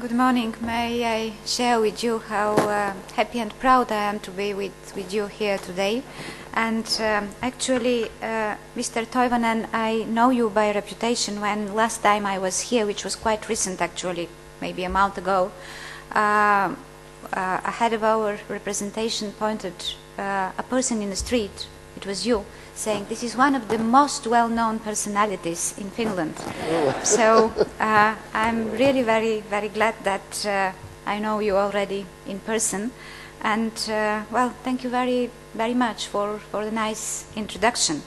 Good morning. May I share with you how happy and proud I am to be with you here today. And actually, Mr. Toivonen, I know you by reputation. When last time I was here, which was quite recent actually, maybe a month ago, a head of our representation pointed a person in the street, it was you, saying this is one of the most well-known personalities in Finland. So I'm really very glad that I know you already in person. And well, thank you very much for the nice introduction.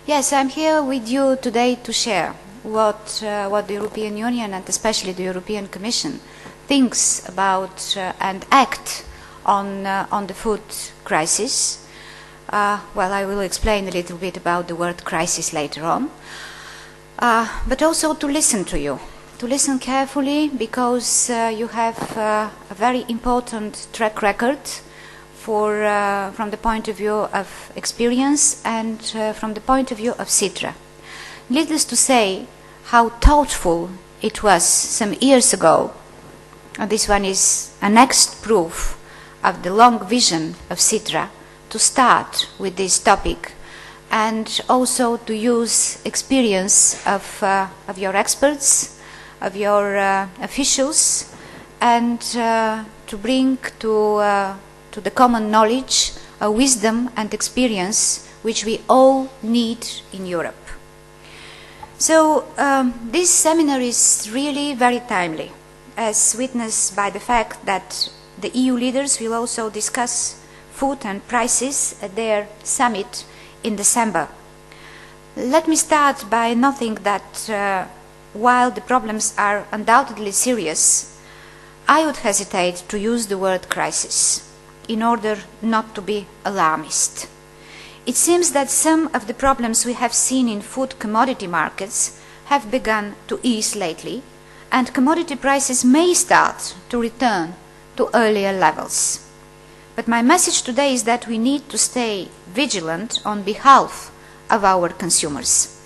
Yes, I'm here with you today to share what the European Union and especially the European Commission thinks about and act on the food crisis. Well, I will explain a little bit about the word crisis later on, but also to listen to you, to listen carefully, because you have a very important track record from the point of view of experience and from the point of view of Sitra. Needless to say, how thoughtful it was some years ago. This one is a next proof of the long vision of Sitra, to start with this topic and also to use experience of your experts, of your officials, and to bring to the common knowledge a wisdom and experience which we all need in Europe. So this seminar is really very timely, as witnessed by the fact that the EU leaders will also discuss food and prices at their summit in December. Let me start by noting that while the problems are undoubtedly serious, I would hesitate to use the word crisis in order not to be alarmist. It seems that some of the problems we have seen in food commodity markets have begun to ease lately, and commodity prices may start to return to earlier levels. But my message today is that we need to stay vigilant on behalf of our consumers.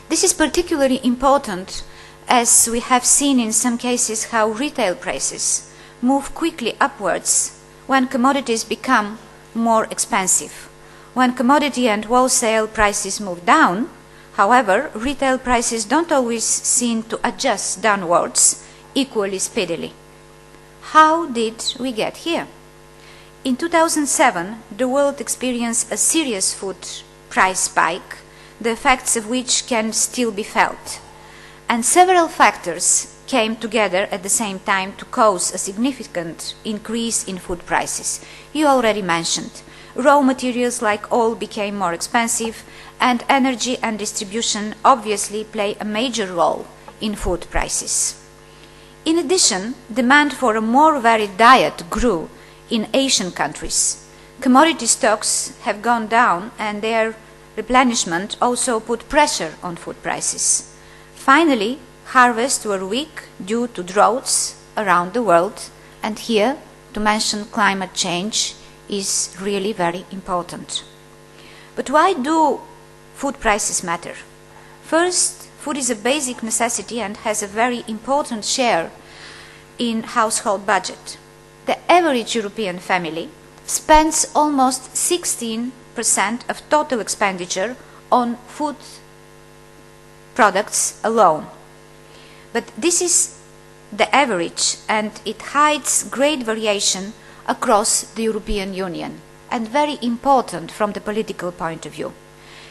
This is particularly important as we have seen in some cases how retail prices move quickly upwards when commodities become more expensive. When commodity and wholesale prices move down, however, retail prices don't always seem to adjust downwards equally speedily. How did we get here? In 2007, the world experienced a serious food price spike, the effects of which can still be felt. And several factors came together at the same time to cause a significant increase in food prices. You already mentioned, raw materials like oil became more expensive, and energy and distribution obviously play a major role in food prices. In addition, demand for a more varied diet grew in Asian countries. Commodity stocks have gone down and their replenishment also put pressure on food prices. Finally, harvests were weak due to droughts around the world, and here to mention climate change is really very important. But why do food prices matter? First, food is a basic necessity and has a very important share in household budget. The average European family spends almost 16% of total expenditure on food products alone. But this is the average, and it hides great variation across the European Union, and very important from the political point of view.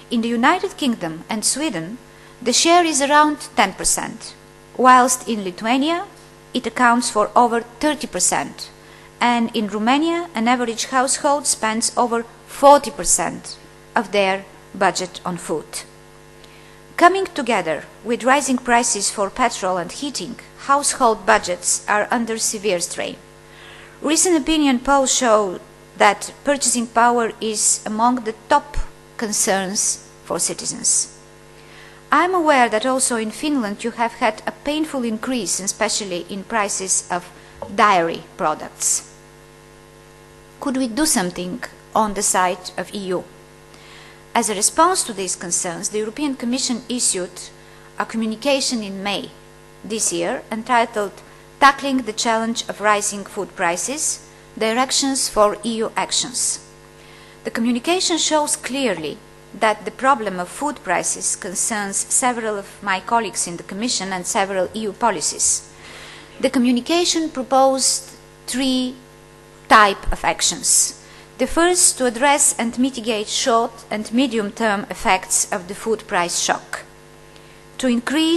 In the United Kingdom and Sweden, the share is around 10%, whilst in Lithuania it accounts for over 30%. And in Romania, an average household spends over 40% of their budget on food. Coming together with rising prices for petrol and heating, household budgets are under severe strain. Recent opinion polls show that purchasing power is among the top concerns for citizens. I am aware that also in Finland you have had a painful increase, especially in prices of dairy products. Could we do something on the side of EU? As a response to these concerns, the European Commission issued a communication in May this year entitled tackling the challenge of rising food prices, directions for EU actions. The communication shows clearly that the problem of food prices concerns several of my colleagues in the Commission and several EU policies. The communication proposed three types of actions. The first, to address and mitigate short and medium-term effects of the food price shock.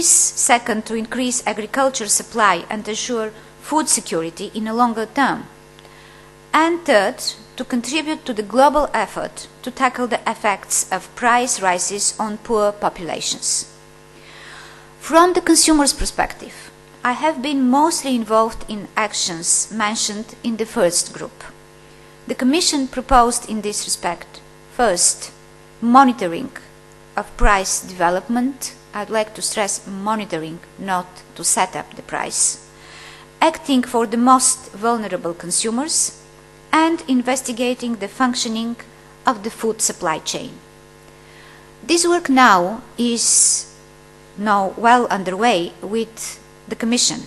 Second, to increase agriculture supply and ensure food security in a longer term. And third, to contribute to the global effort to tackle the effects of price rises on poor populations. From the consumer's perspective, I have been mostly involved in actions mentioned in the first group. The Commission proposed in this respect, first, monitoring of price development. I'd like to stress monitoring, not to set up the price, acting for the most vulnerable consumers, and investigating the functioning of the food supply chain. This work now is well underway with the Commission.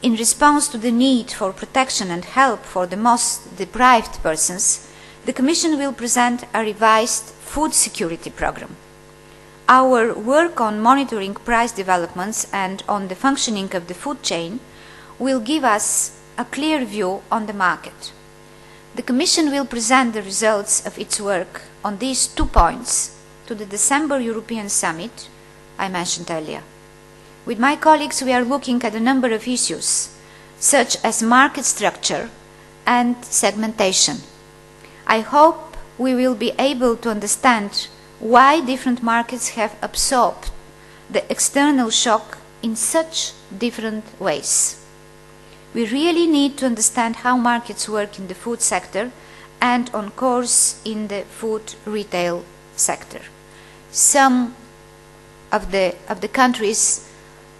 In response to the need for protection and help for the most deprived persons, the Commission will present a revised food security programme. Our work on monitoring price developments and on the functioning of the food chain will give us a clear view on the market. The Commission will present the results of its work on these 2 points to the December European Summit I mentioned earlier. With my colleagues, we are looking at a number of issues, such as market structure and segmentation. I hope we will be able to understand why different markets have absorbed the external shock in such different ways. We really need to understand how markets work in the food sector and, of course, in the food retail sector. Some of the countries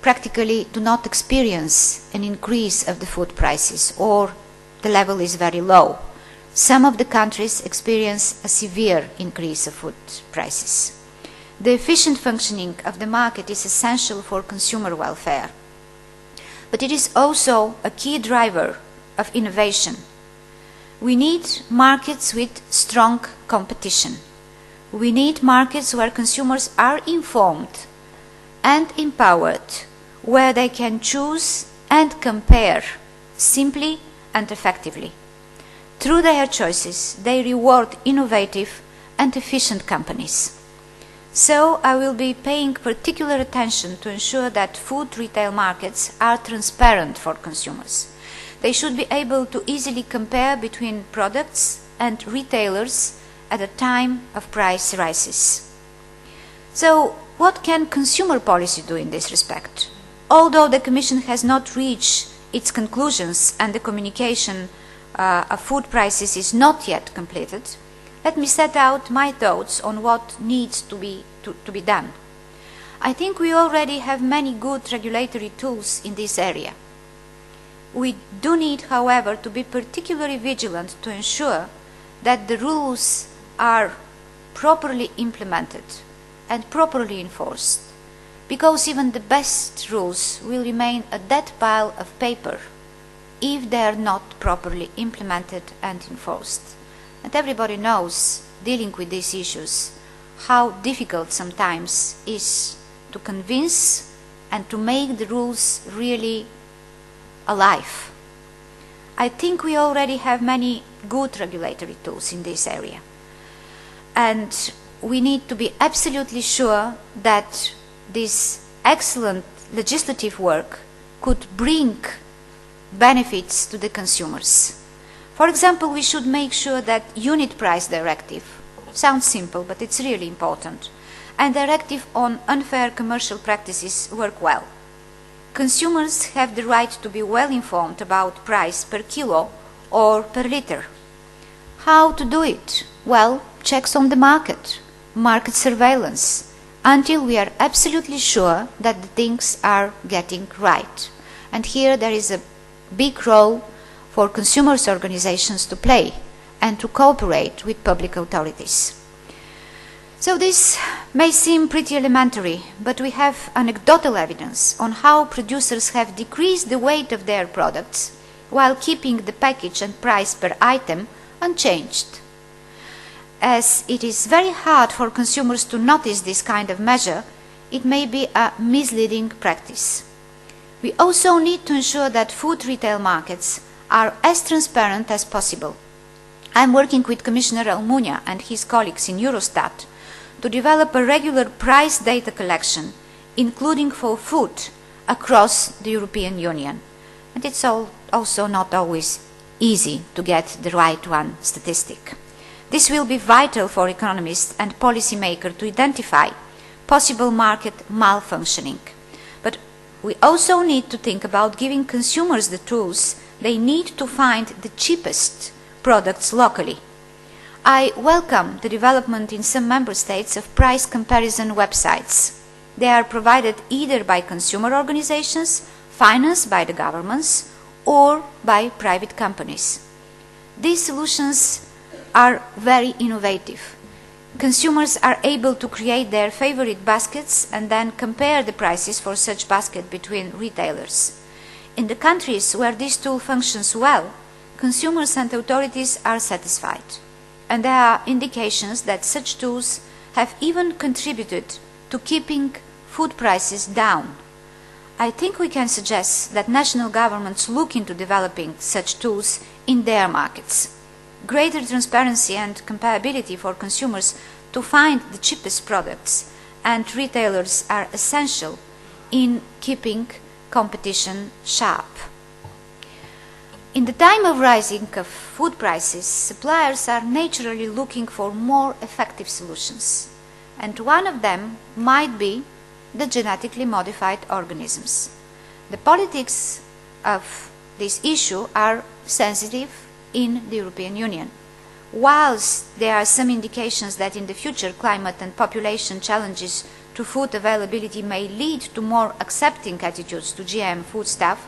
practically do not experience an increase of the food prices, or the level is very low. Some of the countries experience a severe increase of food prices. The efficient functioning of the market is essential for consumer welfare, but it is also a key driver of innovation. We need markets with strong competition. We need markets where consumers are informed and empowered, where they can choose and compare simply and effectively. Through their choices, they reward innovative and efficient companies. So I will be paying particular attention to ensure that food retail markets are transparent for consumers. They should be able to easily compare between products and retailers at a time of price rises. So what can consumer policy do in this respect? Although the Commission has not reached its conclusions and the communication of food prices is not yet completed, let me set out my thoughts on what needs to be done. I think we already have many good regulatory tools in this area. We do need, however, to be particularly vigilant to ensure that the rules are properly implemented and properly enforced, because even the best rules will remain a dead pile of paper if they are not properly implemented and enforced. And everybody knows, dealing with these issues, how difficult sometimes is to convince and to make the rules really alive. I think we already have many good regulatory tools in this area. And we need to be absolutely sure that this excellent legislative work could bring benefits to the consumers. For example, we should make sure that unit price directive, sounds simple, but it's really important, and directive on unfair commercial practices work well. Consumers have the right to be well informed about price per kilo or per liter. How to do it? Well, checks on the market surveillance, until we are absolutely sure that the things are getting right. And here there is a big role for consumers' organizations to play and to cooperate with public authorities. So this may seem pretty elementary, but we have anecdotal evidence on how producers have decreased the weight of their products while keeping the package and price per item unchanged. As it is very hard for consumers to notice this kind of measure, it may be a misleading practice. We also need to ensure that food retail markets are as transparent as possible. I am working with Commissioner Almunia and his colleagues in Eurostat to develop a regular price data collection, including for food, across the European Union. And it's also not always easy to get the right one statistic. This will be vital for economists and policymakers to identify possible market malfunctioning. But we also need to think about giving consumers the tools they need to find the cheapest products locally. I welcome the development in some member states of price comparison websites. They are provided either by consumer organizations, financed by the governments, or by private companies. These solutions are very innovative. Consumers are able to create their favorite baskets and then compare the prices for such basket between retailers. In the countries where this tool functions well, consumers and authorities are satisfied. And there are indications that such tools have even contributed to keeping food prices down. I think we can suggest that national governments look into developing such tools in their markets. Greater transparency and comparability for consumers to find the cheapest products and retailers are essential in keeping competition sharp. In the time of rising of food prices, suppliers are naturally looking for more effective solutions, and one of them might be the genetically modified organisms. The politics of this issue are sensitive in the European Union. Whilst there are some indications that in the future climate and population challenges to food availability may lead to more accepting attitudes to GM foodstuff,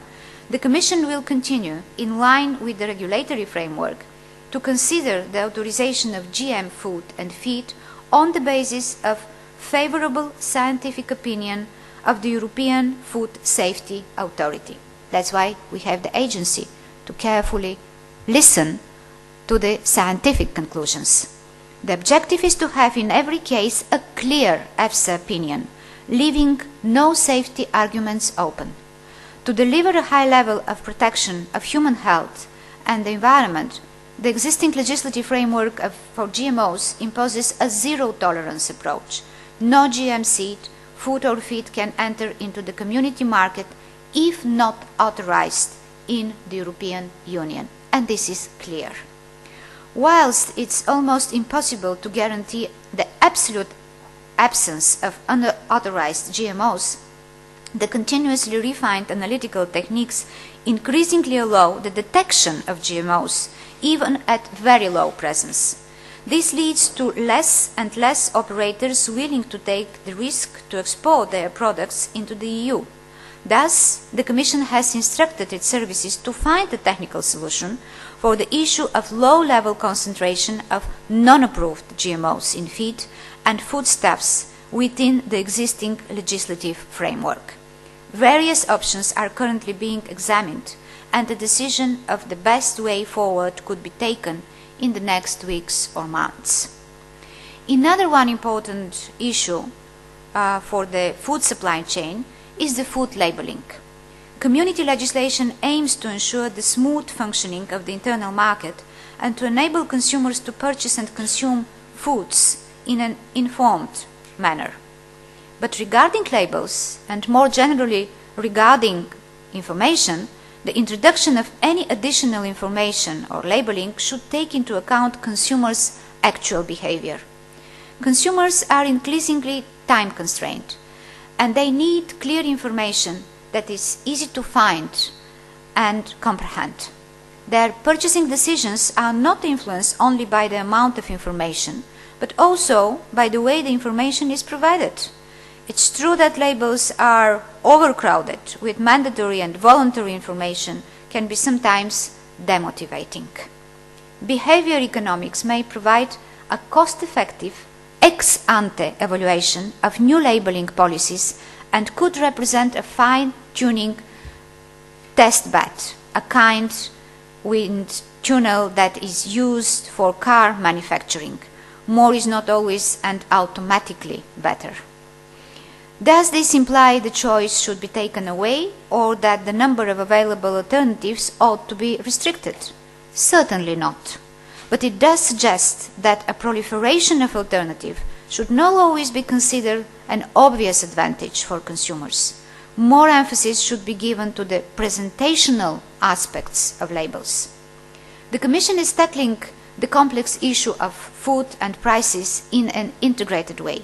the Commission will continue, in line with the regulatory framework, to consider the authorization of GM food and feed on the basis of favourable scientific opinion of the European Food Safety Authority. That's why we have the agency, to carefully listen to the scientific conclusions. The objective is to have in every case a clear EFSA opinion, leaving no safety arguments open. To deliver a high level of protection of human health and the environment, the existing legislative framework for GMOs imposes a zero-tolerance approach. No GM seed, food or feed can enter into the community market if not authorized in the European Union, and this is clear. Whilst it's almost impossible to guarantee the absolute absence of unauthorized GMOs, the continuously refined analytical techniques increasingly allow the detection of GMOs, even at very low presence. This leads to less and less operators willing to take the risk to export their products into the EU. Thus, the Commission has instructed its services to find a technical solution for the issue of low-level concentration of non-approved GMOs in feed and foodstuffs within the existing legislative framework. Various options are currently being examined, and a decision of the best way forward could be taken in the next weeks or months. Another one important issue for the food supply chain is the food labeling. Community legislation aims to ensure the smooth functioning of the internal market and to enable consumers to purchase and consume foods in an informed manner. But regarding labels, and more generally regarding information, the introduction of any additional information or labeling should take into account consumers' actual behavior. Consumers are increasingly time constrained, and they need clear information that is easy to find and comprehend. Their purchasing decisions are not influenced only by the amount of information, but also by the way the information is provided. It's true that labels are overcrowded with mandatory and voluntary information can be sometimes demotivating. Behavior economics may provide a cost-effective ex-ante evaluation of new labeling policies and could represent a fine-tuning test bed, a kind wind tunnel that is used for car manufacturing. More is not always and automatically better. Does this imply the choice should be taken away, or that the number of available alternatives ought to be restricted? Certainly not. But it does suggest that a proliferation of alternatives should not always be considered an obvious advantage for consumers. More emphasis should be given to the presentational aspects of labels. The Commission is tackling the complex issue of food and prices in an integrated way.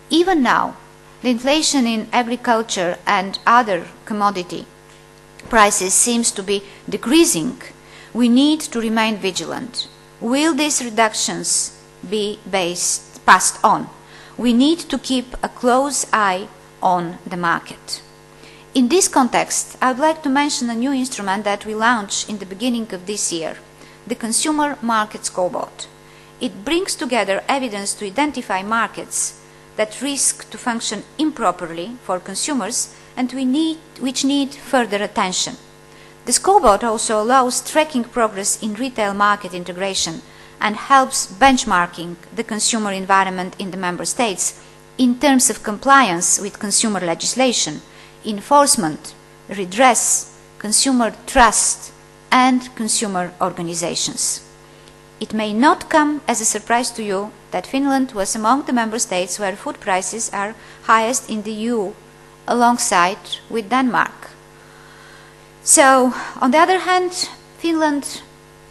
Even now, the inflation in agriculture and other commodity prices seems to be decreasing. We need to remain vigilant. Will these reductions be passed on? We need to keep a close eye on the market. In this context, I would like to mention a new instrument that we launched in the beginning of this year, the Consumer Market Scoreboard. It brings together evidence to identify markets that risk to function improperly for consumers and which need further attention. The scoreboard also allows tracking progress in retail market integration and helps benchmarking the consumer environment in the Member States in terms of compliance with consumer legislation, enforcement, redress, consumer trust, and consumer organizations. It may not come as a surprise to you that Finland was among the Member States where food prices are highest in the EU, alongside with Denmark. So, on the other hand, Finland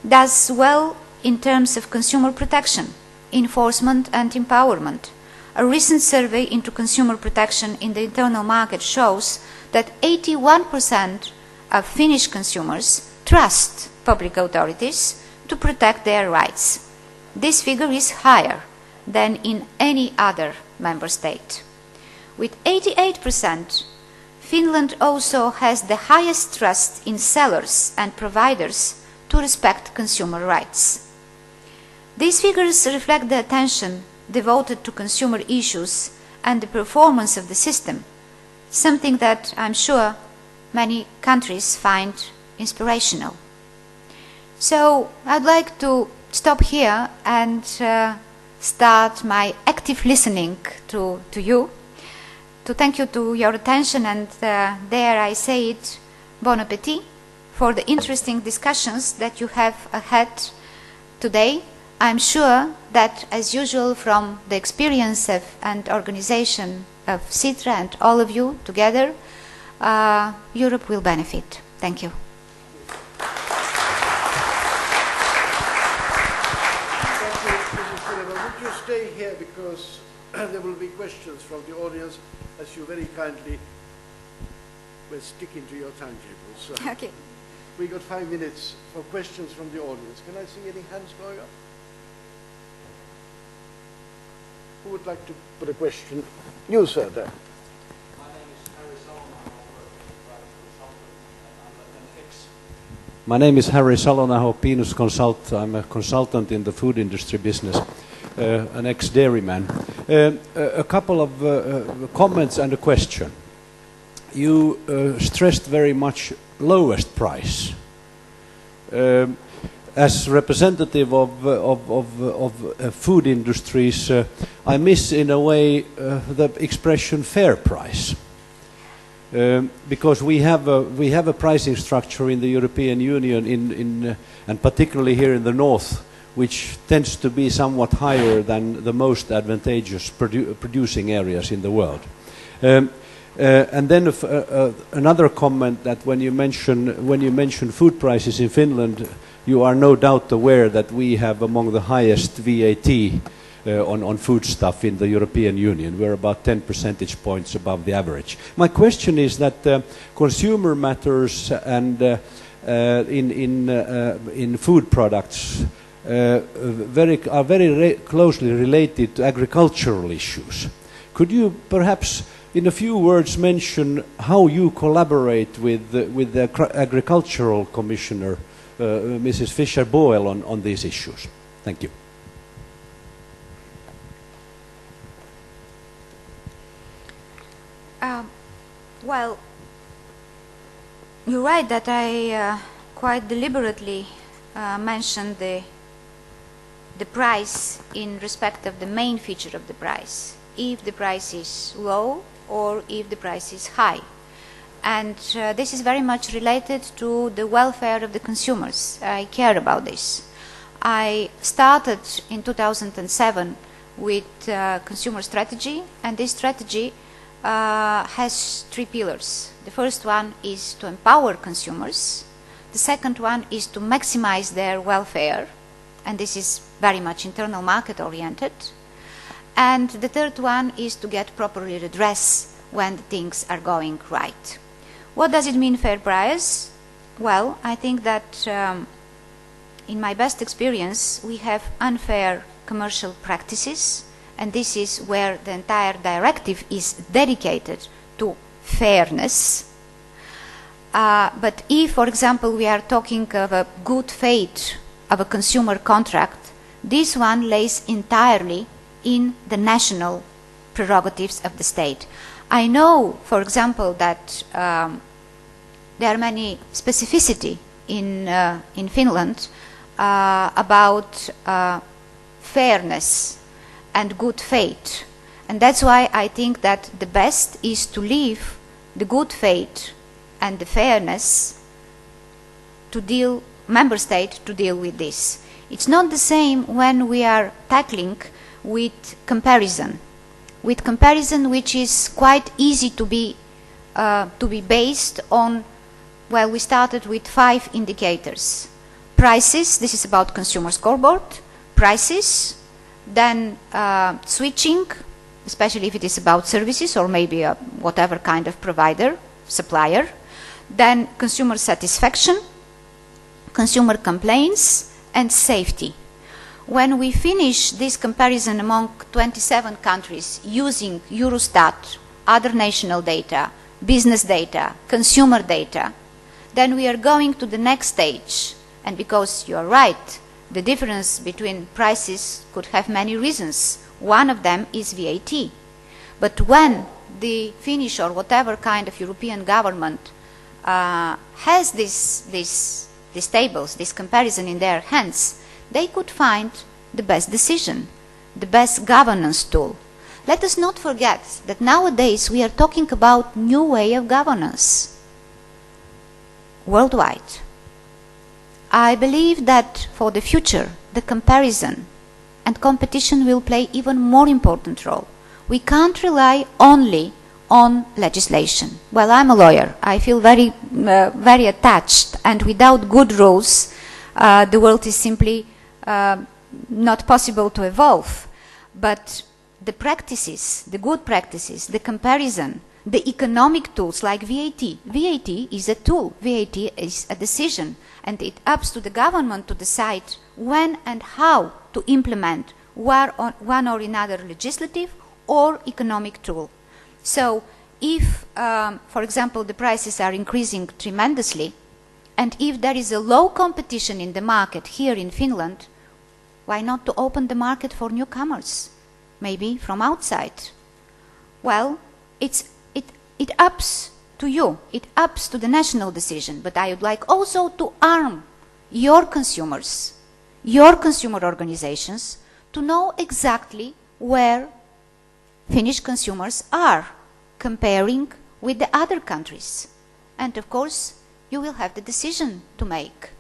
does well in terms of consumer protection, enforcement and empowerment. A recent survey into consumer protection in the internal market shows that 81% of Finnish consumers trust public authorities to protect their rights. This figure is higher than in any other member state. With 88%, Finland also has the highest trust in sellers and providers to respect consumer rights. These figures reflect the attention devoted to consumer issues and the performance of the system, something that I'm sure many countries find inspirational. So I'd like to stop here and start my active listening to you, to thank you to your attention, and dare I say it, bon appétit for the interesting discussions that you have had today. I'm sure that, as usual, from the experience and organization of Sitra and all of you together, Europe will benefit. Thank you. Would you stay here, because there will be questions from the audience, as you very kindly will stick into your timetables. So Okay. we got 5 minutes for questions from the audience. Can I see any hands going up? Who would like to put a question? You, sir, there. My name is Harry Salonaho, Pinus Consult. I'm a consultant in the food industry business, an ex-dairyman. A couple of comments and a question. You stressed very much lowest price. As representative of food industries, I miss in a way the expression fair price. Because we have a pricing structure in the European Union, and particularly here in the north, which tends to be somewhat higher than the most advantageous producing areas in the world. And then another comment, that when you mention food prices in Finland, you are no doubt aware that we have among the highest VAT on food stuff in the European Union. We're about 10 percentage points above the average. My question is that consumer matters and in food products are very closely related to agricultural issues. Could you perhaps in a few words mention how you collaborate with the Agricultural Commissioner, Mrs. Fischer-Boel, on these issues? Thank you. Well, you're right that I quite deliberately mentioned the price in respect of the main feature of the price, if the price is low or if the price is high. And this is very much related to the welfare of the consumers. I care about this. I started in 2007 with consumer strategy, and this strategy has three pillars. The first one is to empower consumers. The second one is to maximize their welfare, and this is very much internal market oriented. And the third one is to get properly redress when things are going right. What does it mean, fair price? Well, I think that in my best experience, we have unfair commercial practices, and this is where the entire directive is dedicated to fairness. But if, for example, we are talking of a good faith of a consumer contract, this one lays entirely in the national prerogatives of the state. I know, for example, that there are many specificity in Finland about fairness and good faith, and that's why I think that the best is to leave the good faith and the fairness to member state to deal with this. It's not the same when we are tackling with comparison which is quite easy to be based on. Well, we started with 5 indicators. Prices, this is about consumer scoreboard. Prices, then switching, especially if it is about services or maybe whatever kind of provider, supplier. Then consumer satisfaction, consumer complaints, and safety. When we finish this comparison among 27 countries using Eurostat, other national data, business data, consumer data, then we are going to the next stage. And because you are right, the difference between prices could have many reasons. One of them is VAT. But when the Finnish or whatever kind of European government has these tables, this comparison in their hands, they could find the best decision, the best governance tool. Let us not forget that nowadays we are talking about new way of governance worldwide. I believe that for the future, the comparison and competition will play even more important role. We can't rely only on legislation. Well, I'm a lawyer. I feel very attached, and without good rules, the world is simply not possible to evolve. But the practices, the good practices, the comparison, the economic tools like VAT. VAT is a tool. VAT is a decision, and it ups to the government to decide when and how to implement one or another legislative or economic tool. So if, for example, the prices are increasing tremendously, and if there is a low competition in the market here in Finland, why not to open the market for newcomers, maybe from outside? Well, it ups to you, it ups to the national decision, but I would like also to arm your consumers, your consumer organizations, to know exactly where Finnish consumers are comparing with the other countries. And of course, you will have the decision to make.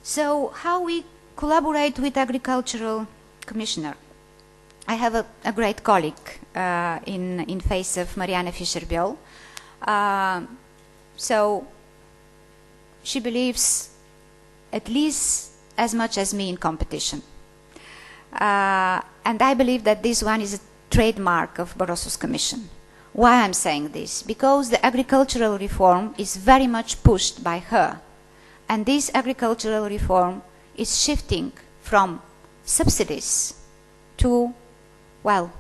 So how we collaborate with Agricultural Commissioner? I have a great colleague in face of Marianne Fischer-Björl. So she believes at least as much as me in competition. And I believe that this one is a trademark of Barroso's Commission. Why I'm saying this? Because the agricultural reform is very much pushed by her. And this agricultural reform is shifting from subsidies to, well,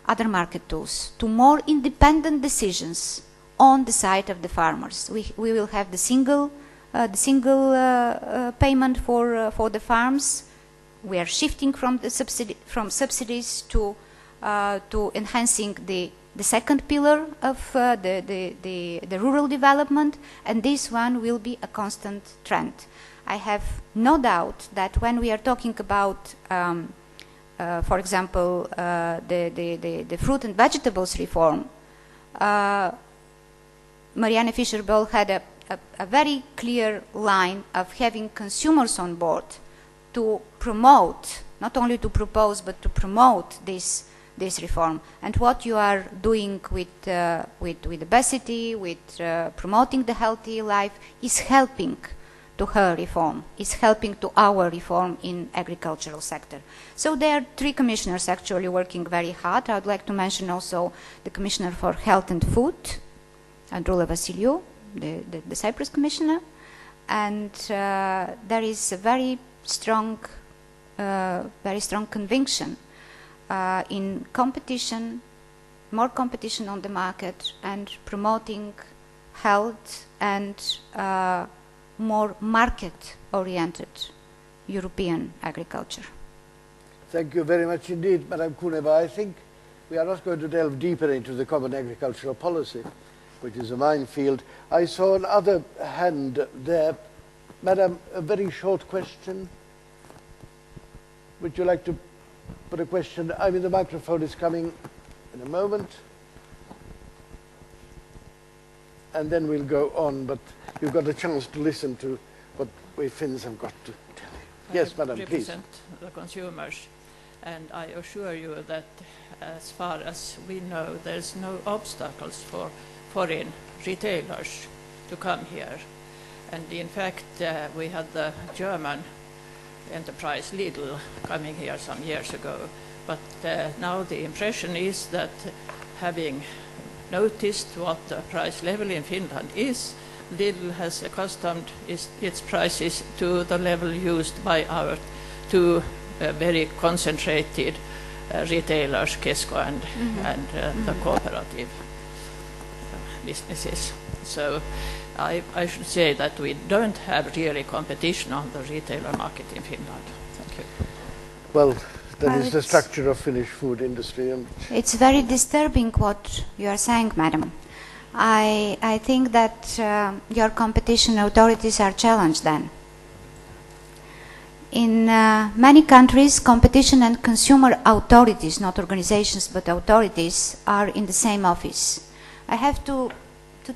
other market tools, to more independent decisions on the side of the farmers. We will have the single payment for the farms. We are shifting from subsidies to enhancing the the second pillar of the rural development, and this one will be a constant trend. I have no doubt that when we are talking about, for example, the fruit and vegetables reform, Marianne Fischer-Boel had a very clear line of having consumers on board to promote, not only to propose, but to promote this reform. And what you are doing with obesity, with promoting the healthy life, is helping to her reform, is helping to our reform in agricultural sector. So there are 3 commissioners actually working very hard. I would like to mention also the Commissioner for Health and Food, Androula Vassiliou, the Cyprus Commissioner, and there is a very strong conviction in competition, more competition on the market, and promoting health and more market-oriented European agriculture. Thank you very much indeed, Madam Kuneva. I think we are not going to delve deeper into the common agricultural policy, which is a minefield. I saw another hand there. Madam, a very short question. Would you like to put a question? I mean, the microphone is coming in a moment. And then we'll go on, but you've got a chance to listen to what we Finns have got to tell you. Yes, Madam, please. I represent the consumers, and I assure you that as far as we know, there's no obstacles for foreign retailers to come here. And in fact, we had the German enterprise Lidl coming here some years ago. But now the impression is that, having noticed what the price level in Finland is, Lidl has accustomed its prices to the level used by our 2 very concentrated retailers, Kesko and the cooperative businesses. So I should say that we don't have really competition on the retailer market in Finland. Thank you. Well, that is the structure of Finnish food industry. And it's very disturbing what you are saying, madam. I think that your competition authorities are challenged then. In many countries, competition and consumer authorities, not organizations but authorities, are in the same office. I have to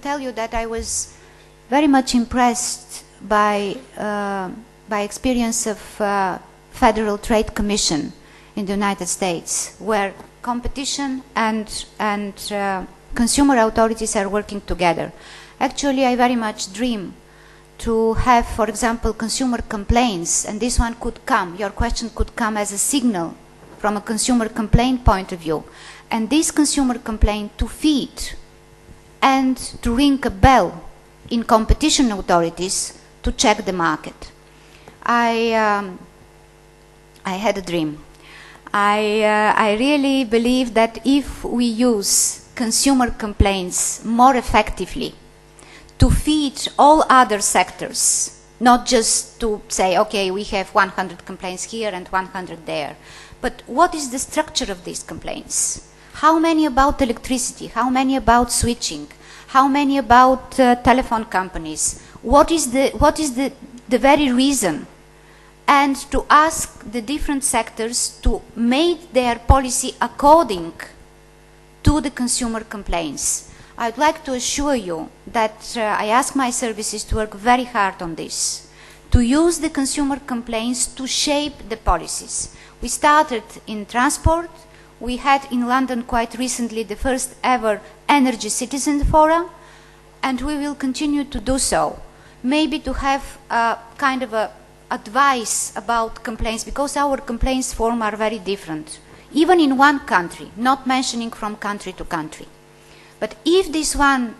tell you that I was very much impressed by experience of Federal Trade Commission in the United States, where competition and consumer authorities are working together. Actually, I very much dream to have, for example, consumer complaints, and this one could come, your question could come as a signal from a consumer complaint point of view, and this consumer complaint to feed and to ring a bell in competition authorities to check the market. I had a dream. I really believe that if we use consumer complaints more effectively to feed all other sectors, not just to say, okay, we have 100 complaints here and 100 there, but what is the structure of these complaints? How many about electricity? How many about switching? How many about telephone companies? What is the very reason? And to ask the different sectors to make their policy according to the consumer complaints. I would like to assure you that I ask my services to work very hard on this, to use the consumer complaints to shape the policies. We started in transport. We had in London quite recently the first ever Energy Citizen Forum, and we will continue to do so. Maybe to have a kind of a advice about complaints, because our complaints form are very different, even in one country, not mentioning from country to country. But if this one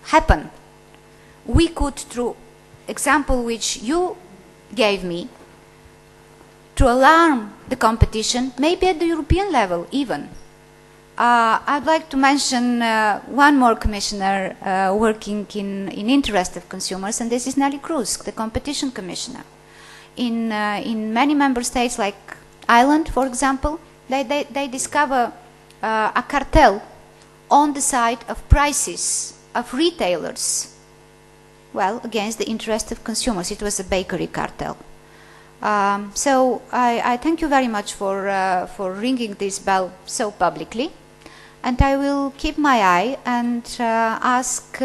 happen, we could, through example which you gave me, to alarm the competition, maybe at the European level even. I'd like to mention one more commissioner working in interest of consumers, and this is Nelly Cruz, the competition commissioner. In many member states, like Ireland, for example, they discover a cartel on the side of prices of retailers, well, against the interest of consumers. It was a bakery cartel. So I thank you very much for ringing this bell so publicly, and I will keep my eye and ask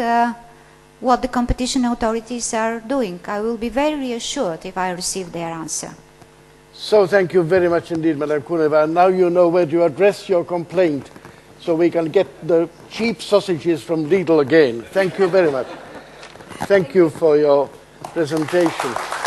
what the competition authorities are doing. I will be very reassured if I receive their answer. So thank you very much indeed, Madam Kuneva. And now you know where to address your complaint, so we can get the cheap sausages from Lidl again. Thank you very much. Thank you for your presentation.